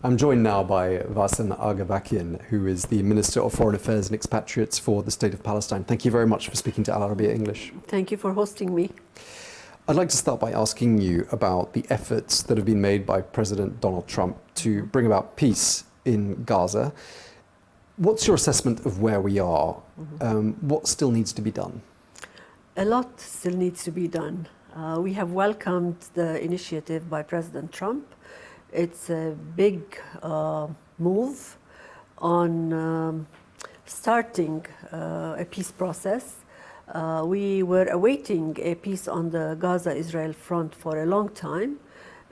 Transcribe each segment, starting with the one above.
I'm joined now by Varsen Aghabekian, who is the Minister of Foreign Affairs and Expatriates for the State of Palestine. Thank you very much for speaking to Arabiya English. Thank you for hosting me. I'd like to start by asking you about the efforts that have been made by President Donald Trump to bring about peace in Gaza. What's your assessment of where we are? What still needs to be done? A lot still needs to be done. We have welcomed the initiative by President Trump. It's a big move on starting a peace process. We were awaiting a peace on the Gaza-Israel front for a long time.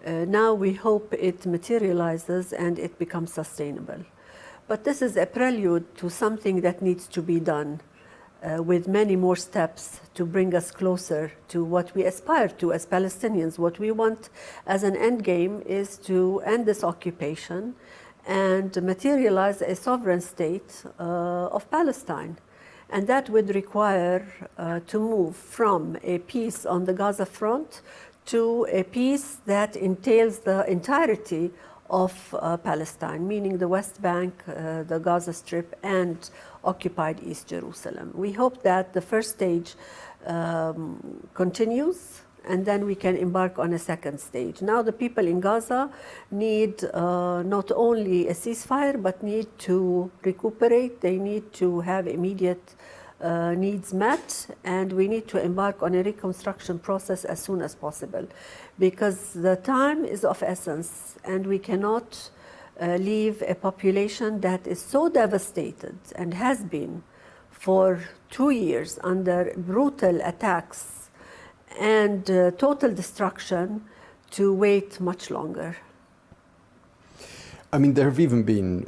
Now we hope it materializes and it becomes sustainable. But this is a prelude to something that needs to be done with many more steps to bring us closer to what we aspire to as Palestinians. What we want as an end game is to end this occupation and materialize a sovereign state of Palestine. And that would require to move from a peace on the Gaza front to a peace that entails the entirety of Palestine, meaning the West Bank, the Gaza Strip, and occupied East Jerusalem. We hope that the first stage continues, and then we can embark on a second stage. Now the people in Gaza need not only a ceasefire, but need to recuperate. They need to have immediate needs met, and we need to embark on a reconstruction process as soon as possible, because the time is of essence, and we cannot leave a population that is so devastated and has been for 2 years under brutal attacks and total destruction to wait much longer. I mean, there have even been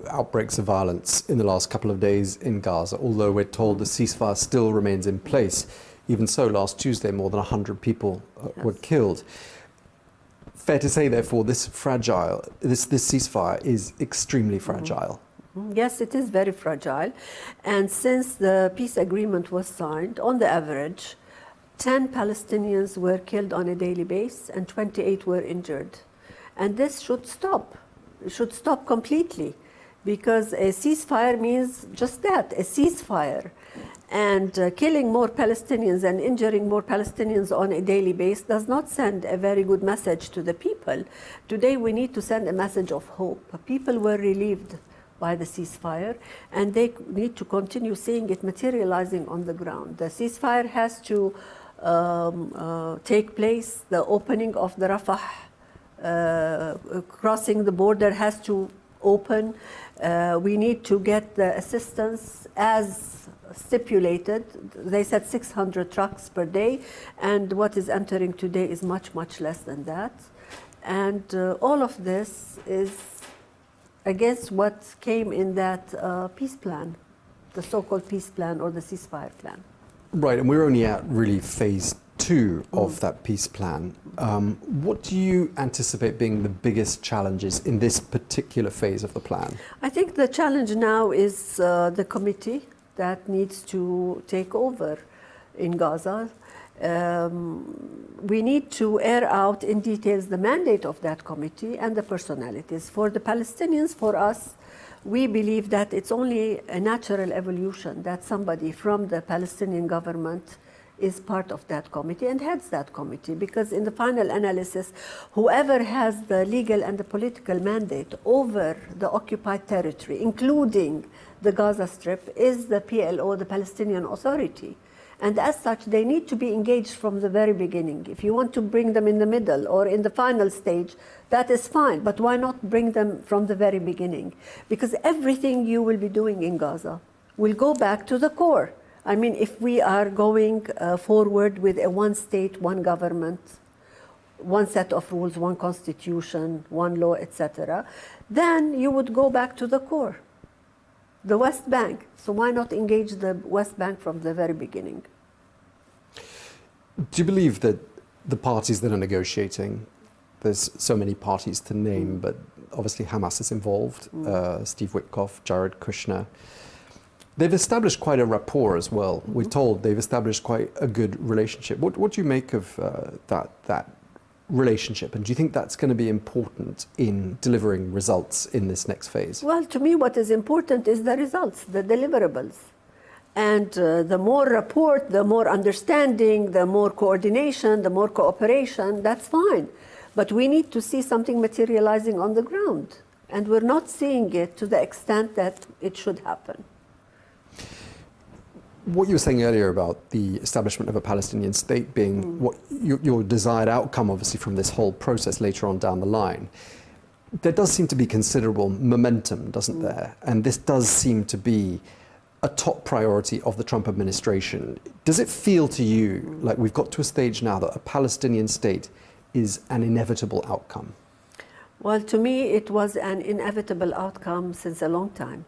outbreaks of violence in the last couple of days in Gaza, although we're told the ceasefire still remains in place. Even so, last Tuesday, more than 100 people were killed. Fair to say, therefore, this ceasefire is extremely fragile. Yes, it is very fragile. And since the peace agreement was signed, on the average, 10 Palestinians were killed on a daily basis and 28 were injured. And this should stop. It should stop completely, because a ceasefire means just that, a ceasefire. And killing more Palestinians and injuring more Palestinians on a daily basis does not send a very good message to the people. Today we need to send a message of hope. People were relieved by the ceasefire, and they need to continue seeing it materializing on the ground. The ceasefire has to take place. The opening of the Rafah crossing the border has to open. We need to get the assistance as stipulated. They said 600 trucks per day, and what is entering today is much, much less than that. And all of this is against what came in that peace plan, the so-called peace plan or the ceasefire plan. Right, and we're only at really phase 2 of that peace plan. What do you anticipate being the biggest challenges in this particular phase of the plan? I think the challenge now is the committee that needs to take over in Gaza. We need to air out in details the mandate of that committee and the personalities. For the Palestinians, for us, we believe that it's only a natural evolution that somebody from the Palestinian government is part of that committee and heads that committee, because in the final analysis, whoever has the legal and the political mandate over the occupied territory, including the Gaza Strip, is the PLO, the Palestinian Authority. And as such, they need to be engaged from the very beginning. If you want to bring them in the middle or in the final stage, that is fine, but why not bring them from the very beginning? Because everything you will be doing in Gaza will go back to the core. I mean, if we are going forward with a one state, one government, one set of rules, one constitution, one law, etc., then you would go back to the core, the West Bank. So why not engage the West Bank from the very beginning? Do you believe that the parties that are negotiating, there's so many parties to name, but obviously Hamas is involved, Steve Witkoff, Jared Kushner, they've established quite a rapport as well. We're told they've established quite a good relationship. What do you make of that relationship, and do you think that's going to be important in delivering results in this next phase? Well, to me, what is important is the results, the deliverables. And the more rapport, the more understanding, the more coordination, the more cooperation, that's fine. But we need to see something materializing on the ground. And we're not seeing it to the extent that it should happen. What you were saying earlier about the establishment of a Palestinian state being what your desired outcome, obviously, from this whole process later on down the line, there does seem to be considerable momentum, doesn't there? And this does seem to be a top priority of the Trump administration. Does it feel to you like we've got to a stage now that a Palestinian state is an inevitable outcome? Well, to me, it was an inevitable outcome since a long time,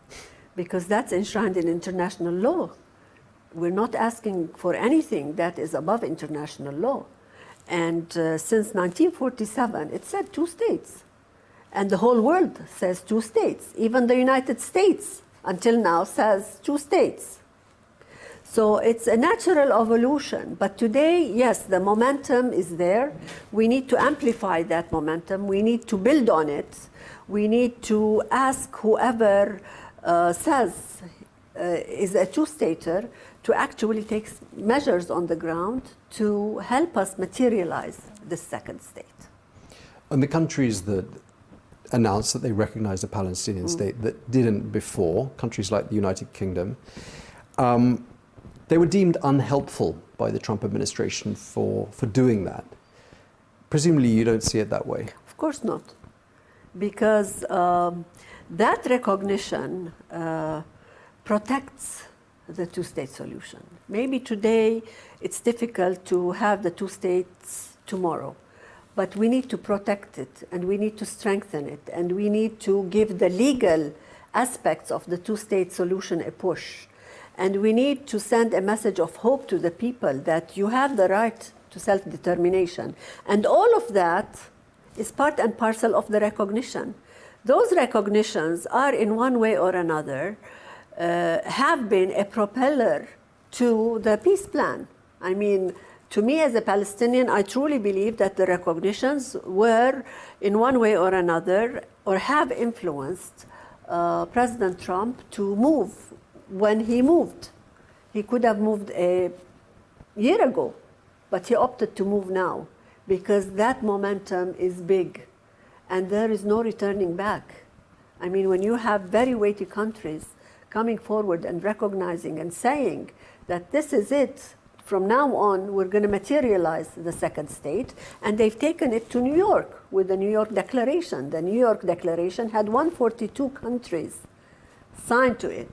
because that's enshrined in international law. We're not asking for anything that is above international law. And since 1947, it said 2 states. And the whole world says 2 states. Even the United States, until now, says 2 states. So it's a natural evolution. But today, yes, the momentum is there. We need to amplify that momentum. We need to build on it. We need to ask whoever says is a two-stater to actually take measures on the ground to help us materialize the second state. And the countries that announced that they recognized a Palestinian state that didn't before, countries like the United Kingdom, they were deemed unhelpful by the Trump administration for doing that. Presumably you don't see it that way. Of course not. Because that recognition protects the two-state solution. Maybe today it's difficult to have the 2 states tomorrow, but we need to protect it and we need to strengthen it and we need to give the legal aspects of the 2-state solution a push. And we need to send a message of hope to the people that you have the right to self-determination. And all of that is part and parcel of the recognition. Those recognitions are in one way or another have been a propeller to the peace plan. I mean, to me as a Palestinian, I truly believe that the recognitions were in one way or another or have influenced President Trump to move when he moved. He could have moved a year ago, but he opted to move now because that momentum is big and there is no returning back. I mean, when you have very weighty countries coming forward and recognizing and saying that this is it, from now on we're going to materialize the second state, and they've taken it to New York with the New York Declaration. The New York Declaration had 142 countries signed to it.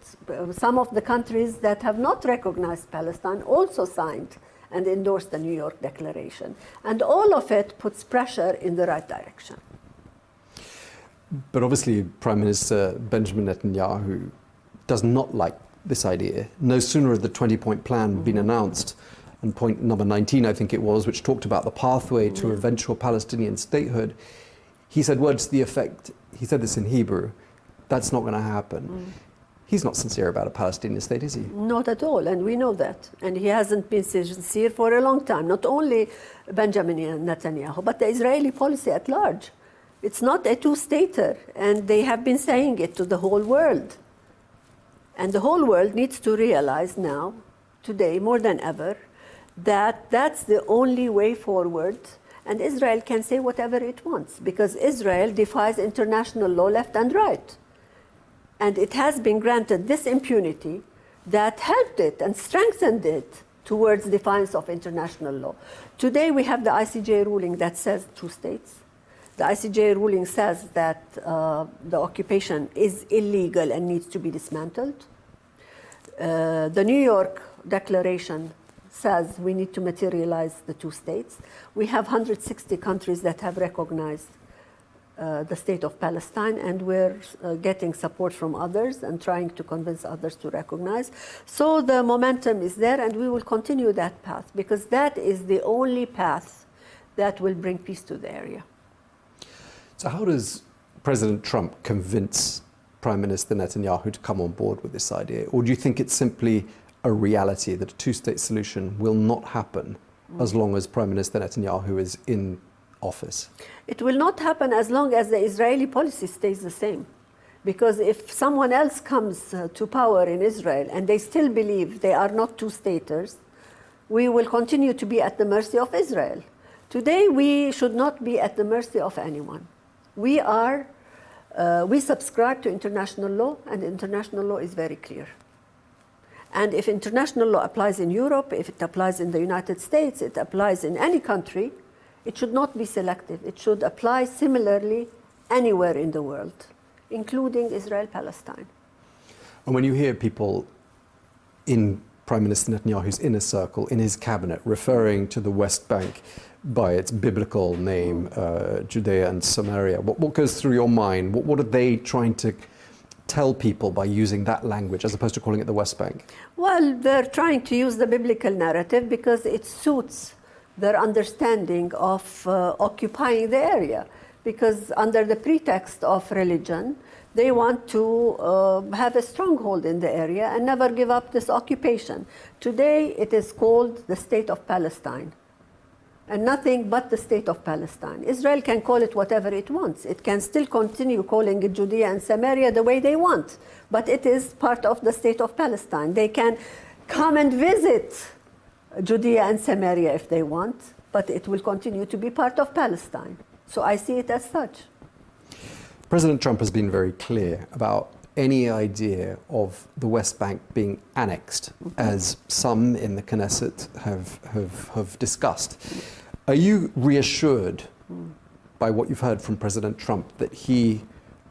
Some of the countries that have not recognized Palestine also signed and endorsed the New York Declaration. And all of it puts pressure in the right direction. But obviously Prime Minister Benjamin Netanyahu does not like this idea. No sooner had the 20-point plan been announced, and point number 19, I think it was, which talked about the pathway to eventual Palestinian statehood, he said words to the effect, he said this in Hebrew, that's not going to happen. He's not sincere about a Palestinian state, is he? Not at all, and we know that. And he hasn't been sincere for a long time. Not only Benjamin Netanyahu, but the Israeli policy at large. It's not a two-stater, and they have been saying it to the whole world. And the whole world needs to realize now, today more than ever, that that's the only way forward. And Israel can say whatever it wants, because Israel defies international law left and right. And it has been granted this impunity that helped it and strengthened it towards defiance of international law. Today we have the ICJ ruling that says 2 states. The ICJ ruling says that the occupation is illegal and needs to be dismantled. The New York Declaration says we need to materialize the 2 states. We have 160 countries that have recognized the state of Palestine, and we're getting support from others and trying to convince others to recognize. So the momentum is there, and we will continue that path, because that is the only path that will bring peace to the area. So how does President Trump convince Prime Minister Netanyahu to come on board with this idea? Or do you think it's simply a reality that a 2-state solution will not happen as long as Prime Minister Netanyahu is in office? It will not happen as long as the Israeli policy stays the same. Because if someone else comes to power in Israel and they still believe they are not two-staters, we will continue to be at the mercy of Israel. Today, we should not be at the mercy of anyone. We subscribe to international law, and international law is very clear. And if international law applies in Europe, if it applies in the United States, it applies in any country, it should not be selective. It should apply similarly anywhere in the world, including Israel-Palestine. And when you hear people in Prime Minister Netanyahu's inner circle, in his cabinet, referring to the West Bank by its biblical name, Judea and Samaria, what goes through your mind? What are they trying to tell people by using that language as opposed to calling it the West Bank? Well, they're trying to use the biblical narrative because it suits their understanding of occupying the area. Because under the pretext of religion, they want to have a stronghold in the area and never give up this occupation. Today, it is called the State of Palestine, and nothing but the State of Palestine. Israel can call it whatever it wants. It can still continue calling it Judea and Samaria the way they want, but it is part of the State of Palestine. They can come and visit Judea and Samaria if they want, but it will continue to be part of Palestine. So I see it as such. President Trump has been very clear about any idea of the West Bank being annexed, as some in the Knesset have discussed. Are you reassured by what you've heard from President Trump that he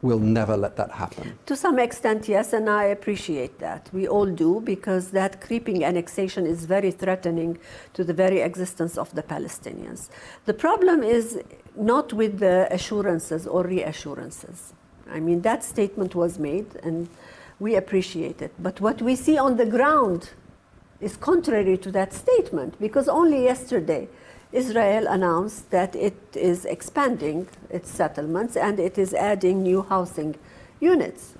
will never let that happen? To some extent, yes, and I appreciate that. We all do, because that creeping annexation is very threatening to the very existence of the Palestinians. The problem is not with the assurances or reassurances. I mean, that statement was made, and we appreciate it. But what we see on the ground is contrary to that statement, because only yesterday, Israel announced that it is expanding its settlements and it is adding new housing units.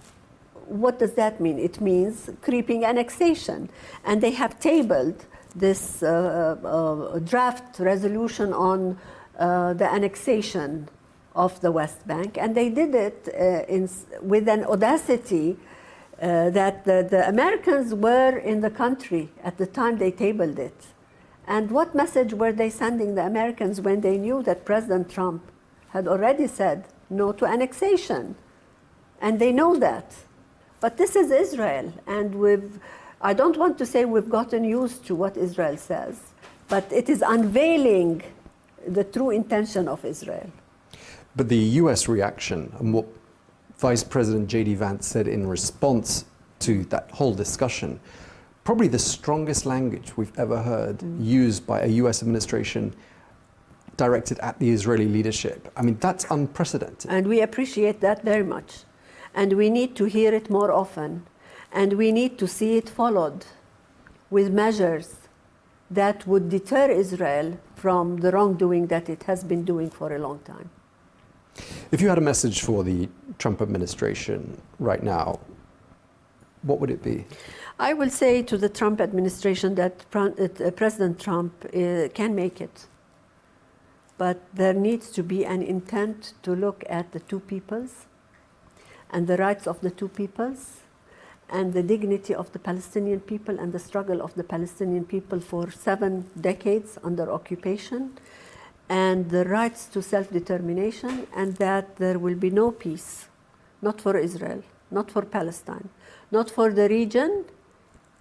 What does that mean? It means creeping annexation. And they have tabled this draft resolution on the annexation of the West Bank, and they did it with an audacity that the Americans were in the country at the time they tabled it. And what message were they sending the Americans when they knew that President Trump had already said no to annexation? And they know that. But this is Israel, and I don't want to say we've gotten used to what Israel says, but it is unveiling the true intention of Israel. But the US reaction, and what Vice President J.D. Vance said in response to that whole discussion, probably the strongest language we've ever heard used by a US administration directed at the Israeli leadership. I mean, that's unprecedented. And we appreciate that very much. And we need to hear it more often. And we need to see it followed with measures that would deter Israel from the wrongdoing that it has been doing for a long time. If you had a message for the Trump administration right now, what would it be? I will say to the Trump administration that President Trump can make it. But there needs to be an intent to look at the two peoples and the rights of the two peoples and the dignity of the Palestinian people and the struggle of the Palestinian people for 7 decades under occupation, and the rights to self-determination, and that there will be no peace, not for Israel, not for Palestine, not for the region,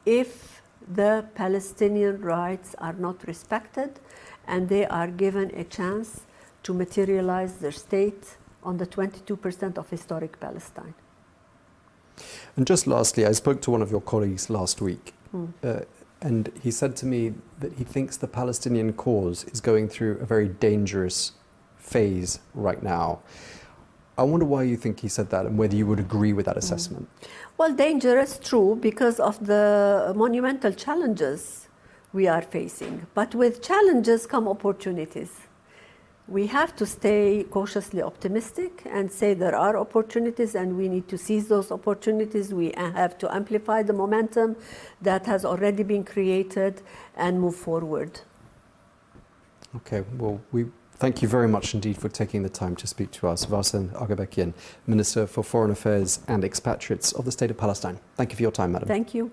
if the Palestinian rights are not respected and they are given a chance to materialize their state on the 22% of historic Palestine. And just lastly, I spoke to one of your colleagues last week, and he said to me that he thinks the Palestinian cause is going through a very dangerous phase right now. I wonder why you think he said that and whether you would agree with that assessment. Well, dangerous, true, because of the monumental challenges we are facing. But with challenges come opportunities. We have to stay cautiously optimistic and say there are opportunities and we need to seize those opportunities. We have to amplify the momentum that has already been created and move forward. Okay, well, we Thank you very much indeed for taking the time to speak to us. Varsen Aghabekian, Minister for Foreign Affairs and Expatriates of the State of Palestine. Thank you for your time, Madam. Thank you.